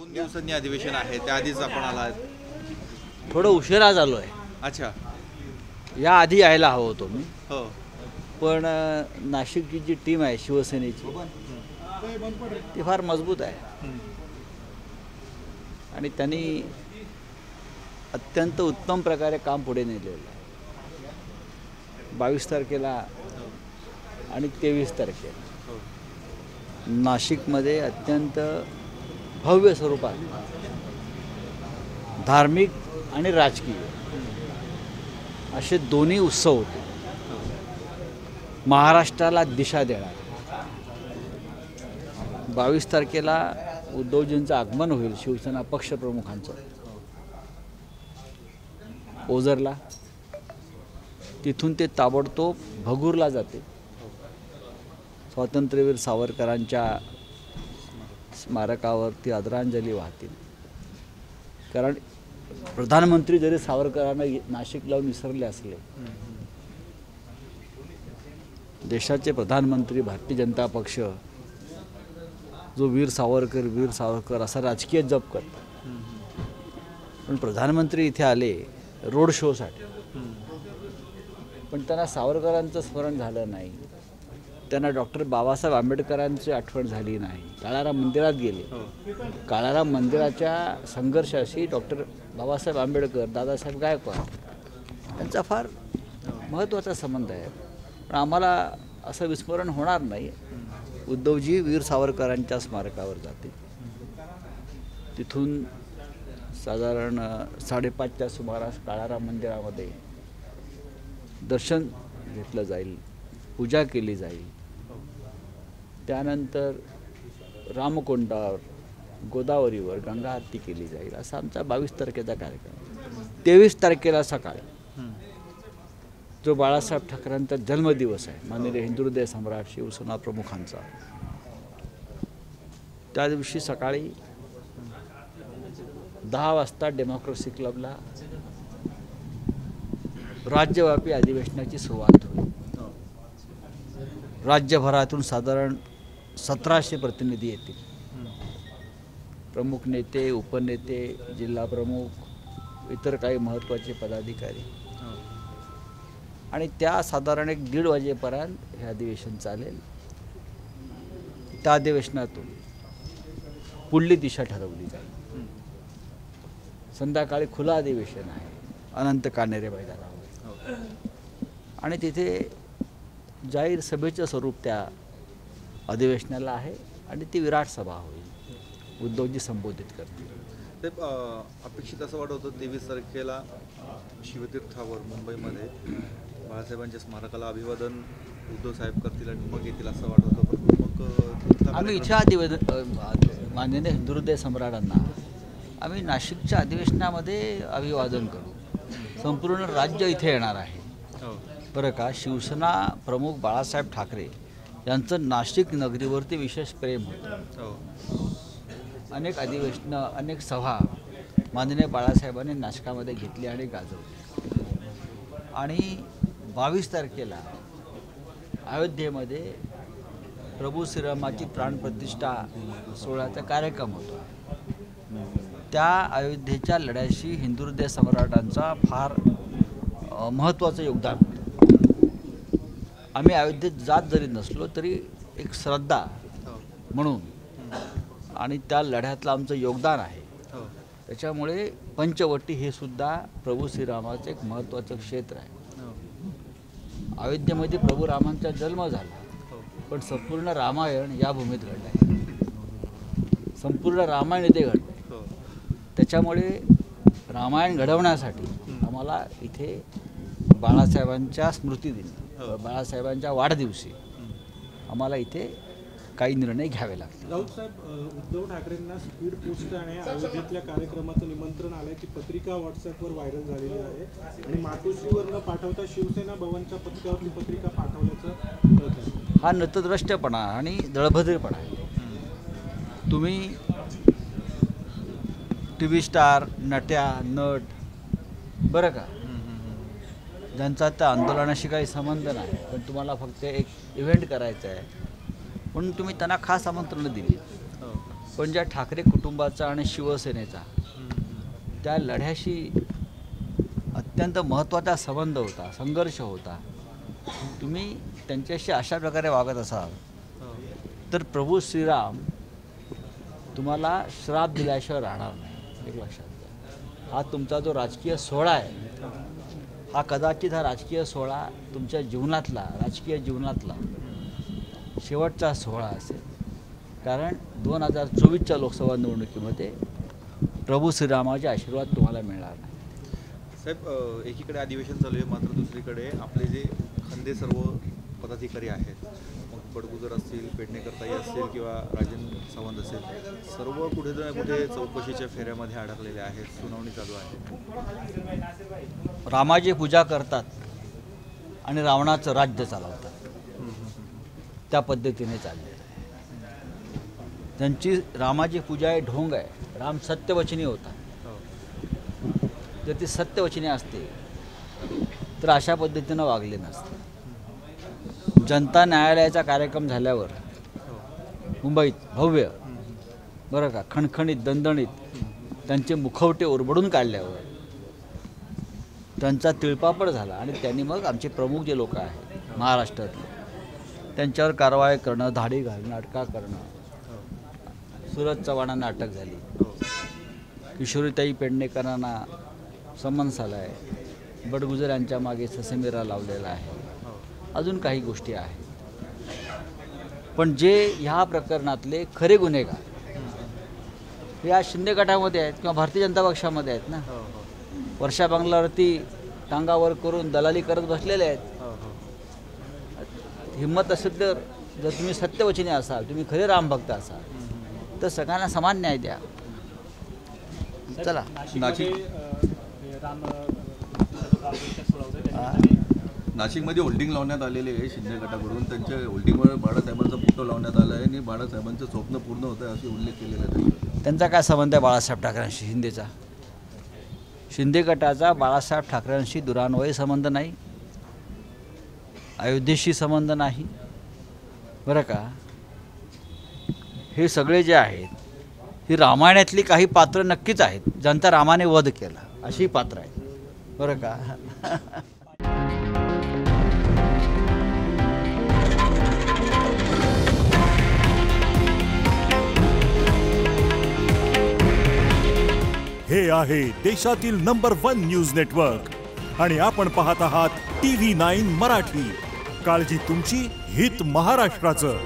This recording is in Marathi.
2 दिवसांनी अधिवेशन आहे, त्याआधीच आपण आलात. थोडं उशिरा झालो आहे. अच्छा. या आधी यायला हवं होतो मी, हो. पण नाशिकची जी टीम आहे शिवसेनेची ती फार मजबूत आहे आणि त्यांनी अत्यंत उत्तम प्रकारे काम पुढे नेलेलं आहे. 22 तारखेला आणि 23 तारखेला नाशिकमध्ये अत्यंत भव्य स्वरूपात धार्मिक आणि राजकीय असे दोन्ही उत्सव होते. महाराष्ट्राला दिशा देणार. 22 तारखेला उद्धवजींचं आगमन होईल, शिवसेना पक्षप्रमुखांचं ओझरला. तिथून ते ताबडतोब भगूरला जाते. स्वातंत्र्यवीर सावरकरांच्या स्मारकावरती आदरांजली वाहतील. कारण प्रधानमंत्री जरी सावरकरांना नाशिक लावून विसरले असले, देशाचे प्रधानमंत्री भारतीय जनता पक्ष जो वीर सावरकर असा राजकीय जप करतात, पण प्रधानमंत्री इथे आले रोड शोसाठी, पण त्यांना सावरकरांचं स्मरण झालं नाही, त्यांना डॉक्टर बाबासाहेब आंबेडकरांची आठवण झाली नाही. काळाराम मंदिरात गेले. काळाराम मंदिराच्या संघर्षाशी डॉक्टर बाबासाहेब आंबेडकर, दादासाहेब गायकवाड यांचा फार महत्त्वाचा संबंध आहे. पण आम्हाला असं विस्मरण होणार नाही. उद्धवजी वीर सावरकरांच्या स्मारकावर जातील. तिथून साधारण 5:30च्या सुमारास काळाराम मंदिरामध्ये दर्शन घेतलं जाईल, पूजा केली जाईल. त्यानंतर रामकोंडावर, गोदावरीवर गंगा आरती केली जाईल. असा आमचा 22 तारखेचा कार्यक्रम. 23 तारखेला सकाळी जो बाळासाहेब ठाकरेंचा जन्मदिवस आहे, माननीय हिंदुहृदय सम्राट शिवसेना प्रमुखांचा, त्या दिवशी सकाळी 10 वाजता डेमोक्रेसी क्लबला राज्यव्यापी अधिवेशनाची सुरुवात होईल. राज्यभरातून साधारण 1700 प्रतिनिधी येतील. प्रमुख नेते, उपनेते, जिल्हा प्रमुख, इतर काही महत्त्वाचे पदाधिकारी, आणि त्या साधारण 1-1:30 वाजेपर्यंत हे अधिवेशन चालेल. त्या अधिवेशनातून पुढली दिशा ठरवली जाईल. संध्याकाळी खुलं अधिवेशन आहे अनंत कान्हेरे मैदानावर, आणि तिथे जाहीर सभेचं स्वरूप त्या अधिवेशनाला आहे आणि ती विराट सभा होईल. उद्धवजी संबोधित करतील. ते अपेक्षित असं वाटत होतं 23 तारखेला शिवतीर्थावर मुंबईमध्ये बाळासाहेबांच्या स्मारकाला अभिवादन उद्धव साहेब करतील आणि मग येतील असं वाटत होतं. पण मग आम्ही इच्छा माननीय हिंदुहृदय सम्राटांना आम्ही नाशिकच्या अधिवेशनामध्ये अभिवादन करू. संपूर्ण राज्य इथे येणार आहे बरं का. शिवसेना प्रमुख बाळासाहेब ठाकरे यांचं नाशिक नगरीवरती विशेष प्रेम होतं. अनेक अधिवेशनं, अनेक सभा माननीय बाळासाहेबांनी नाशिकामध्ये घेतली आणि गाजवली. आणि 22 तारखेला अयोध्येमध्ये प्रभू श्रीरामाची प्राणप्रतिष्ठा सोहळ्याचा कार्यक्रम होतो. त्या अयोध्येच्या लढ्याशी हिंदुहृदय सम्राटांचा फार महत्त्वाचं योगदान होतं. आम्ही अयोध्येत जात जरी नसलो तरी एक श्रद्धा म्हणून आणि त्या लढ्यातलं आमचं योगदान आहे. त्याच्यामुळे पंचवटी हे सुद्धा प्रभू श्रीरामाचं एक महत्त्वाचं क्षेत्र आहे. अयोध्येमध्ये प्रभू रामांचा जन्म झाला, पण संपूर्ण रामायण या भूमीत घडलं आहे. संपूर्ण रामायण इथे घडलं. त्याच्यामुळे रामायण घडवण्यासाठी आम्हाला इथे बाळासाहेबांच्या स्मृतिदिनी, बाळासाहेबांच्या वाढदिवशी आम्हाला इथे काही निर्णय घ्यावे लागतील. राऊत साहेब, उद्धव ठाकरेंना स्पीड पोस्ट आणि अयोध्येतल्या कार्यक्रमाचं निमंत्रण आलंय. ती पत्रिका व्हॉट्सअपवर व्हायरल झालेली आहे आणि मातोश्रीवर न पाठवता शिवसेना भवनच्या पत्रिकावर ती पत्रिका पाठवल्याचं कळत आहे. हा नतद्रष्टपणा आणि दळभद्रेपणा आहे. तुम्ही TV स्टार, नट्या, नट बरं का, ज्यांचा त्या आंदोलनाशी काही संबंध नाही, पण तुम्हाला फक्त एक इव्हेंट करायचा आहे म्हणून तुम्ही त्यांना खास आमंत्रणं दिली. पण ज्या ठाकरे कुटुंब कुटुंबाचा आणि शिवसेनेचा त्या लढ्याशी अत्यंत महत्त्वाचा संबंध होता, संघर्ष होता. तुम्ही त्यांच्याशी अशा प्रकारे वागत असाल तर प्रभू श्रीराम तुम्हाला श्राप दिल्याशिवाय राहणार नाही. एक लक्षात घ्या. हा तुमचा जो राजकीय सोहळा आहे, हा कदाचित हा राजकीय सोहळा तुमच्या जीवनातला, राजकीय जीवनातला शेवटचा सोहळा असेल. कारण 2024च्या लोकसभा निवडणुकीमध्ये प्रभू श्रीरामाचे आशीर्वाद तुम्हाला मिळणार नाही. साहेब, एकीकडे अधिवेशन चालू आहे, मात्र दुसरीकडे आपले जे खंदे सर्व पदाधिकारी आहेत, मग बडगुजर असतील, पेडणेकरताई असतील किंवा राजन सावंत असेल, सर्व कुठे ना कुठे चौकशीच्या फेऱ्यामध्ये अडकलेले आहेत. सुनावणी चालू आहे. रामाची पूजा करतात आणि रावणाचं राज्य चालवतात, त्या पद्धतीने चाललेलं आहे. त्यांची रामाची पूजा आहे, ढोंग आहे. राम सत्यवचनी होता. जर ती सत्यवचनी असते तर अशा पद्धतीनं वागले नसते. जनता न्यायालयाचा कार्यक्रम झाल्यावर मुंबईत भव्य, बरं का, खणखणीत, दणदणीत त्यांचे मुखवटे ओरबडून काढल्यावर त्यांचा तिळपापड झाला आणि त्यांनी मग आमचे प्रमुख जे लोक आहेत महाराष्ट्रातले त्यांच्यावर कारवाई करणं, धाडी घालणं, अटका करणं. सूरज चव्हाणांना अटक झाली, किशोरीताई पेडणेकरांना समन्स आला आहे, बडगुजर यांच्या मागे ससेमिरा लावलेला आहे, अजून काही गोष्टी आहेत. पण जे ह्या प्रकरणातले खरे गुन्हेगार हे आज शिंदे गटामध्ये आहेत किंवा भारतीय जनता पक्षामध्ये आहेत ना. वर्षा बंगल्यावरती टांगावर करून दलाली करत बसलेले आहेत. हिंमत असेल तर जर तुम्ही सत्यवचनी असाल, तुम्ही खरे रामभक्त असाल तर सगळ्यांना समान न्याय द्या. चला. नाशिकमध्ये होल्डिंग लावण्यात आलेले आहे शिंदे गटाकडून. त्यांच्या होल्डिंगवर बाळासाहेबांचा फोटो लावण्यात आला आहे आणि बाळासाहेबांचं स्वप्न पूर्ण होतं आहे असे उल्लेख केलेला आहे. त्यांचा काय संबंध आहे बाळासाहेब ठाकरेंशी? शिंदेचा, शिंदे गटाचा बाळासाहेब ठाकरेंशी दुरान्वयी संबंध नाही, अयोध्येशी संबंध नाही, बरं का. हे सगळे जे आहेत ही रामायणातली काही पात्र नक्कीच आहेत, ज्यांचा रामाने वध केला अशी पात्र आहेत, बरं का. हे आहे देशातील नंबर 1 न्यूज नेटवर्क आणि आपण पाहत आहात TV9 मराठी. काळजी तुमची, हित महाराष्ट्राचं.